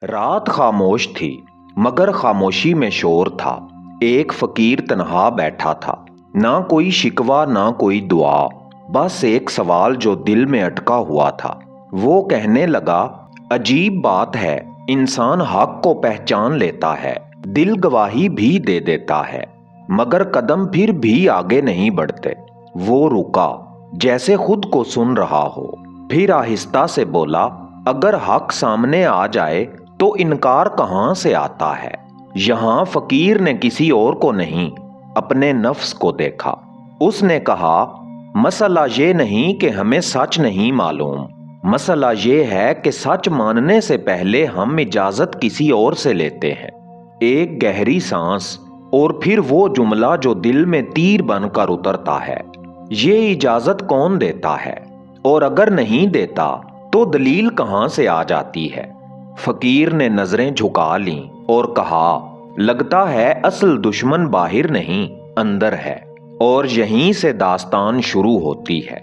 रात खामोश थी, मगर खामोशी में शोर था। एक फकीर तन्हा बैठा था, ना कोई शिकवा ना कोई दुआ, बस एक सवाल जो दिल में अटका हुआ था। वो कहने लगा, अजीब बात है, इंसान हक को पहचान लेता है, दिल गवाही भी दे देता है, मगर कदम फिर भी आगे नहीं बढ़ते। वो रुका, जैसे खुद को सुन रहा हो, फिर आहिस्ता से बोला, अगर हक सामने आ जाए तो इनकार कहाँ से आता है। यहाँ फकीर ने किसी और को नहीं, अपने नफ्स को देखा। उसने कहा, मसला ये नहीं कि हमें सच नहीं मालूम, मसला ये है कि सच मानने से पहले हम इजाजत किसी और से लेते हैं। एक गहरी सांस और फिर वो जुमला जो दिल में तीर बनकर उतरता है, ये इजाजत कौन देता है, और अगर नहीं देता तो दलील कहाँ से आ जाती है। फकीर ने नजरें झुका लीं और कहा, लगता है असल दुश्मन बाहर नहीं अंदर है, और यहीं से दास्तान शुरू होती है।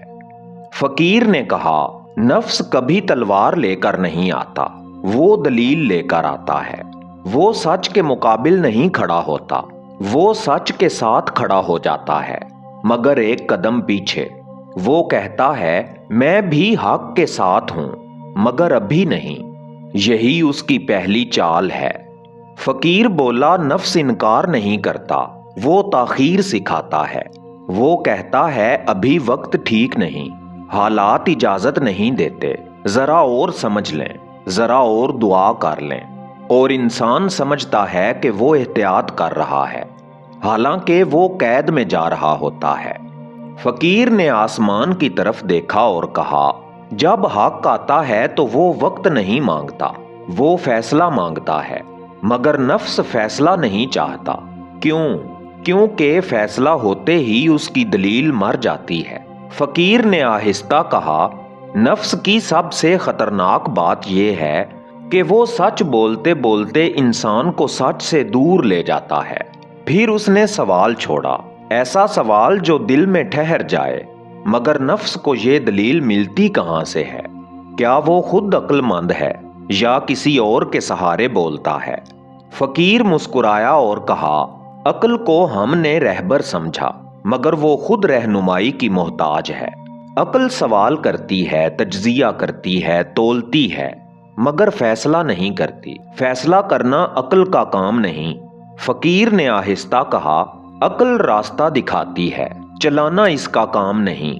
फकीर ने कहा, नफ्स कभी तलवार लेकर नहीं आता, वो दलील लेकर आता है। वो सच के मुकाबिल नहीं खड़ा होता, वो सच के साथ खड़ा हो जाता है, मगर एक कदम पीछे। वो कहता है, मैं भी हक के साथ हूं, मगर अभी नहीं। यही उसकी पहली चाल है। फकीर बोला, नफ्स इनकार नहीं करता, वो ताखीर सिखाता है। वो कहता है, अभी वक्त ठीक नहीं, हालात इजाजत नहीं देते, जरा और समझ लें, जरा और दुआ कर लें। और इंसान समझता है कि वो एहतियात कर रहा है, हालांकि वो कैद में जा रहा होता है। फकीर ने आसमान की तरफ देखा और कहा, जब हक आता है तो वो वक्त नहीं मांगता, वो फैसला मांगता है, मगर नफ्स फैसला नहीं चाहता। क्यों? क्योंकि फैसला होते ही उसकी दलील मर जाती है। फकीर ने आहिस्ता कहा, नफ्स की सबसे खतरनाक बात यह है कि वो सच बोलते बोलते इंसान को सच से दूर ले जाता है। फिर उसने सवाल छोड़ा, ऐसा सवाल जो दिल में ठहर जाए, मगर नफ्स को ये दलील मिलती कहाँ से है? क्या वो खुद अक्लमंद है या किसी और के सहारे बोलता है? फकीर मुस्कुराया और कहा, अक्ल को हमने रहबर समझा, मगर वो खुद रहनुमाई की मोहताज है। अक्ल सवाल करती है, तज्जिया करती है, तोलती है, मगर फैसला नहीं करती। फैसला करना अक्ल का काम नहीं। फकीर ने आहिस्ता कहा, अक्ल रास्ता दिखाती है, चलाना इसका काम नहीं।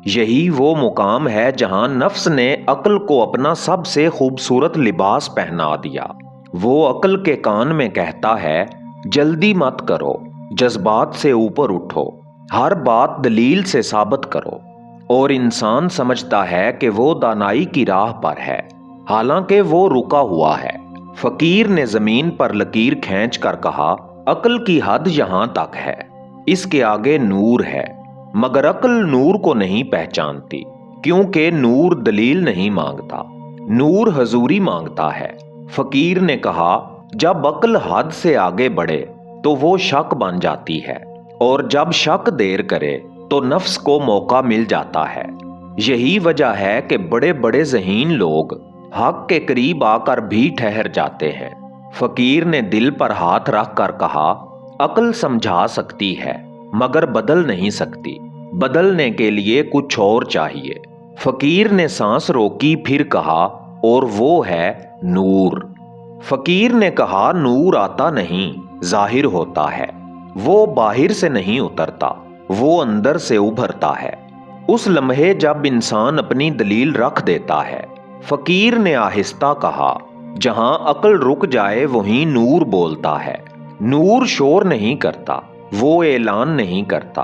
यही वो मुकाम है जहां नफ्स ने अक्ल को अपना सबसे खूबसूरत लिबास पहना दिया। वो अक्ल के कान में कहता है, जल्दी मत करो, जज्बात से ऊपर उठो, हर बात दलील से साबित करो। और इंसान समझता है कि वो दानाई की राह पर है, हालांकि वो रुका हुआ है। फकीर ने जमीन पर लकीर खींच कर कहा, अक्ल की हद यहां तक है, इसके आगे नूर है, मगर अक्ल नूर को नहीं पहचानती, क्योंकि नूर दलील नहीं मांगता, नूर हजूरी मांगता है। फकीर ने कहा, जब अक्ल हद से आगे बढ़े तो वो शक बन जाती है, और जब शक देर करे तो नफ्स को मौका मिल जाता है। यही वजह है कि बड़े बड़े ज़हीन लोग हक के करीब आकर भी ठहर जाते हैं। फकीर ने दिल पर हाथ रख कर कहा, अक्ल समझा सकती है, मगर बदल नहीं सकती, बदलने के लिए कुछ और चाहिए। फकीर ने सांस रोकी, फिर कहा, और वो है नूर। फकीर ने कहा, नूर आता नहीं, जाहिर होता है, वो बाहर से नहीं उतरता, वो अंदर से उभरता है। उस लम्हे जब इंसान अपनी दलील रख देता है। फकीर ने आहिस्ता कहा, जहां अक्ल रुक जाए वहीं नूर बोलता है। नूर शोर नहीं करता, वो ऐलान नहीं करता,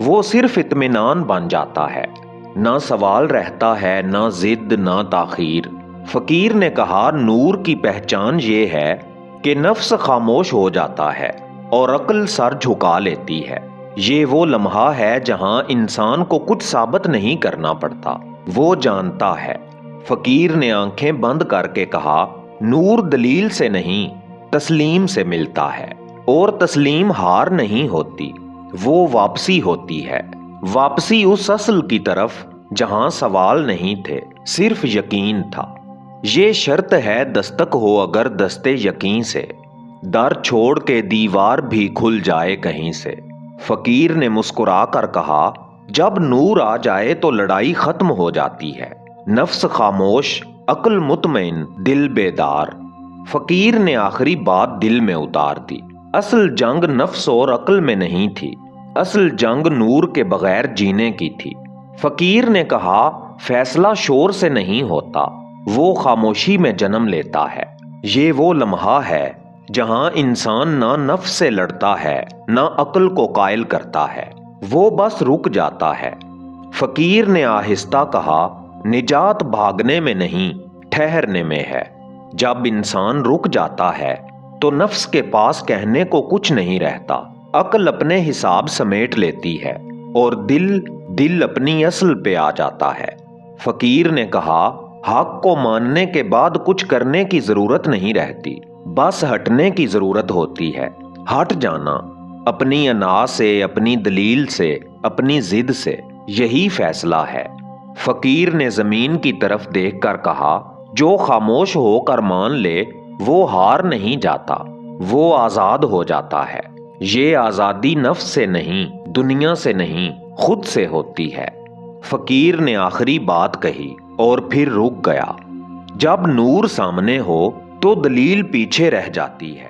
वो सिर्फ इत्मीनान बन जाता है। ना सवाल रहता है, ना जिद, ना ताखीर। फकीर ने कहा, नूर की पहचान ये है कि नफ्स खामोश हो जाता है और अक्ल सर झुका लेती है। ये वो लम्हा है जहां इंसान को कुछ साबित नहीं करना पड़ता, वो जानता है। फकीर ने आंखें बंद करके कहा, नूर दलील से नहीं, तस्लीम से मिलता है, और तस्लीम हार नहीं होती, वो वापसी होती है। वापसी उस असल की तरफ जहां सवाल नहीं थे, सिर्फ यकीन था। یہ شرط ہے دستک ہو اگر دستے یقین سے، در چھوڑ کے دیوار بھی کھل جائے کہیں سے۔ فقیر نے مسکرا کر کہا، جب نور آ جائے تو لڑائی ختم ہو جاتی ہے، نفس خاموش، عقل مطمئن، دل بیدار۔ فقیر نے آخری بات دل میں اتار دی۔ اصل جنگ نفس اور عقل میں نہیں تھی، اصل جنگ نور کے بغیر جینے کی تھی۔ فقیر نے کہا، فیصلہ شور سے نہیں ہوتا، وہ خاموشی میں جنم لیتا ہے۔ یہ وہ لمحہ ہے جہاں انسان نہ نفس سے لڑتا ہے نہ عقل کو قائل کرتا ہے، وہ بس رک جاتا ہے۔ فقیر نے آہستہ کہا، نجات بھاگنے میں نہیں، ٹھہرنے میں ہے۔ جب انسان رک جاتا ہے تو نفس کے پاس کہنے کو کچھ نہیں رہتا، عقل اپنے حساب سمیٹ لیتی ہے اور دل اپنی اصل پہ آ جاتا ہے۔ فقیر نے کہا، حق کو ماننے کے بعد کچھ کرنے کی ضرورت نہیں رہتی، بس ہٹنے کی ضرورت ہوتی ہے۔ ہٹ جانا، اپنی انا سے، اپنی دلیل سے، اپنی ضد سے، یہی فیصلہ ہے۔ فقیر نے زمین کی طرف دیکھ کر کہا، جو خاموش ہو کر مان لے وہ ہار نہیں جاتا، وہ آزاد ہو جاتا ہے۔ یہ آزادی نفس سے نہیں، دنیا سے نہیں، خود سے ہوتی ہے۔ فقیر نے آخری بات کہی اور پھر رک گیا۔ جب نور سامنے ہو تو دلیل پیچھے رہ جاتی ہے۔